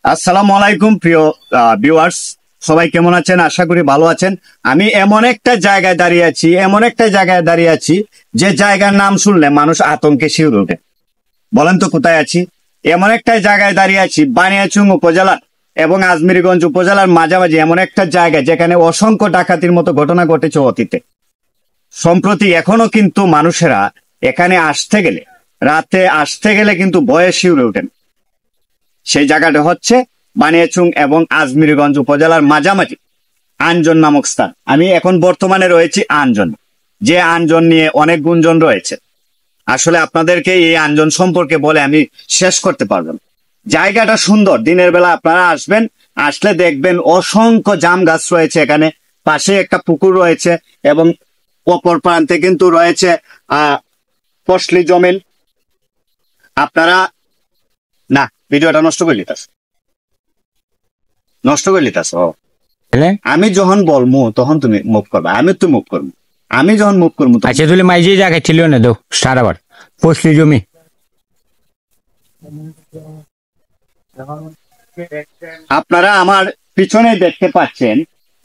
আসসালামু আলাইকুম প্রিয় ভিউয়ার্স, সবাই কেমন আছেন? আশা করি ভালো আছেন। আমি এমন একটা জায়গায় দাঁড়িয়ে আছি যে জায়গার নাম শুনলে মানুষ আতঙ্কে শিউরে ওঠে। বলেন তো কোথায় আছি? এমন একটা জায়গায় দাঁড়িয়ে আছি, বানিয়াচং উপজেলা এবং আজমিরগঞ্জ উপজেলার মাঝামাঝি এমন একটা জায়গা যেখানে অসংখ্য ডাকাতির মতো ঘটনা ঘটেছে অতীতে। সম্প্রতি এখনো কিন্তু মানুষেরা এখানে রাতে আসতে গেলে কিন্তু ভয়ে শিউরে ওঠেন। সেই জায়গাটা হচ্ছে বানিয়াচং এবং আজমিরগঞ্জ উপজেলার মাঝামাঝি আঞ্জন নামক স্থান। আমি এখন বর্তমানে রয়েছি আঞ্জন, যে আঞ্জন নিয়ে অনেক গুঞ্জন রয়েছে। আসলে আপনাদেরকে এই আঞ্জন সম্পর্কে বলে আমি শেষ করতে পারবো না। জায়গাটা সুন্দর, দিনের বেলা আপনারা আসবেন, আসলে দেখবেন অসংখ্য জাম গাছ রয়েছে এখানে, পাশে একটা পুকুর রয়েছে এবং অপর প্রান্তে কিন্তু রয়েছে ফসলি জমিন। আপনারা না, ভিডিওটা নষ্ট করে লিতাস আমি যখন বলবো তখন তুমি মুভ করবা, আমি তো মুভ করবো। আমি যখন মুভ করবো আচ্ছা তুলে মাইজি জায়গায় ছিল না দো স্টার আবার ফসলি জমি। আপনারা আমার পিছনে দেখতে পাচ্ছেন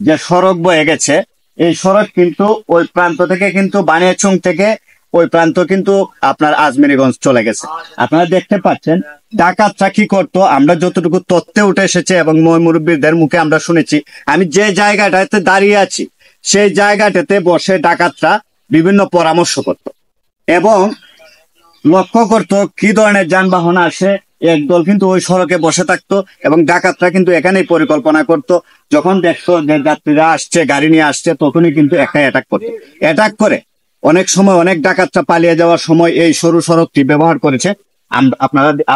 যে সড়ক বয়ে গেছে। এই সড়ক কিন্তু ওই প্রান্ত থেকে কিন্তু বানিয়াচং থেকে ওই প্রান্ত কিন্তু আপনার আজমিরগঞ্জ চলে গেছে। আপনারা দেখতে পাচ্ছেন ডাকাতরা কি করতো, আমরা যতটুকু তথ্যে উঠে এসেছে এবং মুরব্বীদের মুখে আমরা শুনেছি। আমি যে জায়গাটাতে দাঁড়িয়ে আছি সেই জায়গাটাতে বসে ডাকাতরা বিভিন্ন পরামর্শ করত এবং লক্ষ্য করতো কি ধরনের যানবাহন আসে। একদল কিন্তু ওই সড়কে বসে থাকতো এবং ডাকাতরা কিন্তু এখানেই পরিকল্পনা করত। যখন দেখতো যে যাত্রীরা আসছে, গাড়ি নিয়ে আসছে, তখনই কিন্তু একটা অ্যাটাক করতো। অ্যাটাক করে অনেক সময় অনেক ডাকাতরা পালিয়ে যাওয়ার সময় এই সরু সড়কটি ব্যবহার করেছে।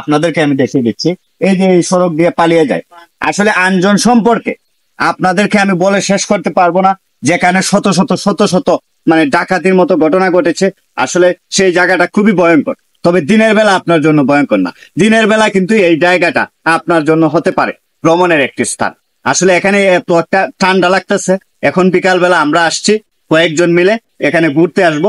আপনাদেরকে আমি দেখিয়ে দিচ্ছি, এই যে এই সড়ক দিয়ে পালিয়ে যায়। আসলে আঞ্জন সম্পর্কে আপনাদেরকে আমি বলে শেষ করতে পারবো না, যেখানে শত শত মানে ডাকাতির মতো ঘটনা ঘটেছে। আসলে সেই জায়গাটা খুবই ভয়ঙ্কর, তবে দিনের বেলা আপনার জন্য ভয়ঙ্কর না। দিনের বেলা কিন্তু এই জায়গাটা আপনার জন্য হতে পারে ভ্রমণের একটি স্থান। আসলে এখানে এত একটা ঠান্ডা লাগতেছে। এখন বিকাল বেলা আমরা আসছি কয়েকজন মিলে এখানে ঘুরতে আসব।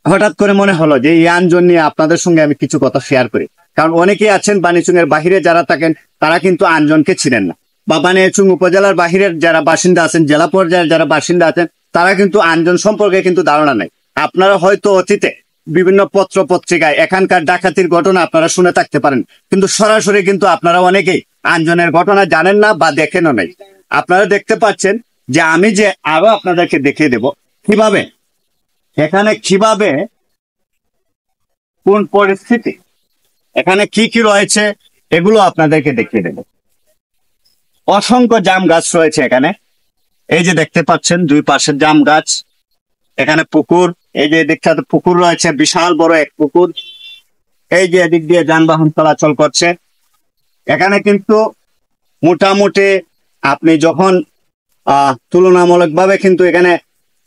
হঠাৎ করে মনে হলো যে এই আঞ্জন নিয়ে আপনাদের সঙ্গে আমি কিছু কথা শেয়ার করি, কারণ অনেকেই আছেন বানিয়াচং এর বাহিরে যারা থাকেন তারা কিন্তু আঞ্জনকে ছিলেন না, বা বানিয়াচং উপজেলার বাহিরের যারা বাসিন্দা আছেন, জেলা পর্যায়ের যারা বাসিন্দা আছেন, তারা কিন্তু আঞ্জন সম্পর্কে কিন্তু ধারণা নেই। আপনারা হয়তো অতীতে বিভিন্ন পত্র পত্রিকায় এখানকার ডাকাতির ঘটনা আপনারা শুনে থাকতে পারেন, কিন্তু সরাসরি কিন্তু আপনারা অনেকেই আঞ্জনের ঘটনা জানেন না বা দেখেনও নাই। আপনারা দেখতে পাচ্ছেন যে আমি যে আরো আপনাদেরকে দেখিয়ে দেব কিভাবে এখানে কোন পরিস্থিতি, এখানে কি রয়েছে এগুলো আপনাদেরকে দেখিয়ে দেব। অসংখ্য জাম গাছ রয়েছে এখানে, এই যে দেখতে পাচ্ছেন দুই পাশের জাম গাছ। এখানে পুকুর, এই যে দেখতে পুকুর রয়েছে, বিশাল বড় এক পুকুর। এই যে এদিক দিয়ে যানবাহন চলাচল করছে। এখানে কিন্তু মোটামুটি আপনি যখন তুলনামূলকভাবে কিন্তু এখানে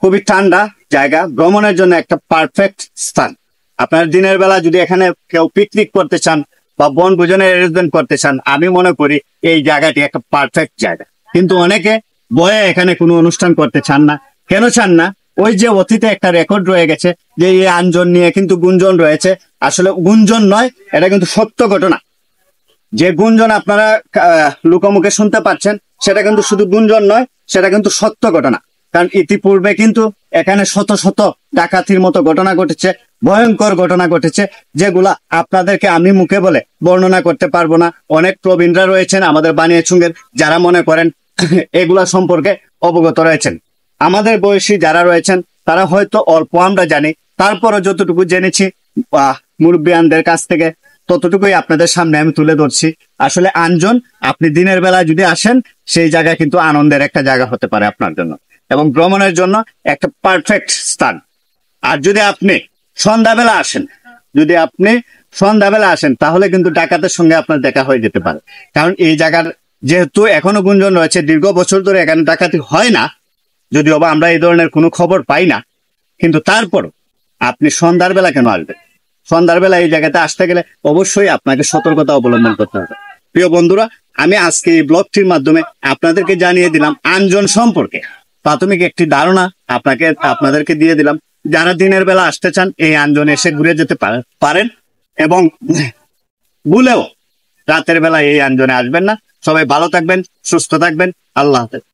খুবই ঠান্ডা জায়গা, ভ্রমণের জন্য একটা পারফেক্ট স্থান। আপনার দিনের বেলা যদি এখানে কেউ পিকনিক করতে চান বা বনভোজনের অ্যারেঞ্জমেন্ট করতে চান, আমি মনে করি এই জায়গাটি একটা পারফেক্ট জায়গা। কিন্তু অনেকে ভয়ে এখানে কোনো অনুষ্ঠান করতে চান না। কেন চান না? ওই যে অতীতে একটা রেকর্ড রয়ে গেছে যে এই আঞ্জন নিয়ে কিন্তু গুঞ্জন রয়েছে। আসলে গুঞ্জন নয়, এটা কিন্তু সত্য ঘটনা। যে গুঞ্জন আপনারা লোকমুখে শুনতে পাচ্ছেন সেটা কিন্তু শুধু গুঞ্জন নয়, সেটা কিন্তু সত্য ঘটনা। কারণ ইতিপূর্বে কিন্তু এখানে শত ডাকাতির মতো ঘটনা ঘটেছে, ভয়ঙ্কর ঘটনা ঘটেছে, যেগুলা আপনাদেরকে আমি মুখে বলে বর্ণনা করতে পারবো না। অনেক প্রবীণরা রয়েছেন আমাদের বানিয়াচং এর, যারা মনে করেন এগুলা সম্পর্কে অবগত রয়েছেন। আমাদের বয়সী যারা রয়েছেন তারা হয়তো অল্প আমরা জানি, তারপরও যতটুকু জেনেছি মুরব্বিয়ানদের কাছ থেকে ততটুকুই আপনাদের সামনে আমি তুলে ধরছি। আসলে আঞ্জন আপনি দিনের বেলা যদি আসেন, সেই জায়গা কিন্তু আনন্দের একটা জায়গা হতে পারে আপনার জন্য এবং ভ্রমণের জন্য একটা পারফেক্ট স্থান। আর যদি আপনি সন্ধ্যাবেলা আসেন তাহলে কিন্তু ডাকাতের সঙ্গে আপনার দেখা হয়ে যেতে পারে। কারণ এই জায়গার যেহেতু এখনো গুঞ্জন রয়েছে, দীর্ঘ বছর ধরে এখানে ডাকাতি হয় না, যদিও বা আমরা এই ধরনের কোনো খবর পাই না, কিন্তু তারপরও আপনি সন্ধ্যার বেলা কেন আসবেন? সন্ধ্যার বেলা এই জায়গাতে আসতে গেলে অবশ্যই আপনাকে সতর্কতা অবলম্বন করতে হবে। প্রিয় বন্ধুরা, আমি আজকে এই ব্লগটির মাধ্যমে আপনাদেরকে জানিয়ে দিলাম আঞ্জন সম্পর্কে প্রাথমিক একটি ধারণা আপনাদেরকে দিয়ে দিলাম। যারা দিনের বেলা আসতে চান এই আঞ্জনে এসে ঘুরে যেতে পারেন এবং ভুলেও রাতের বেলা এই আঞ্জনে আসবেন না। সবাই ভালো থাকবেন, সুস্থ থাকবেন। আল্লাহ হাফেজ।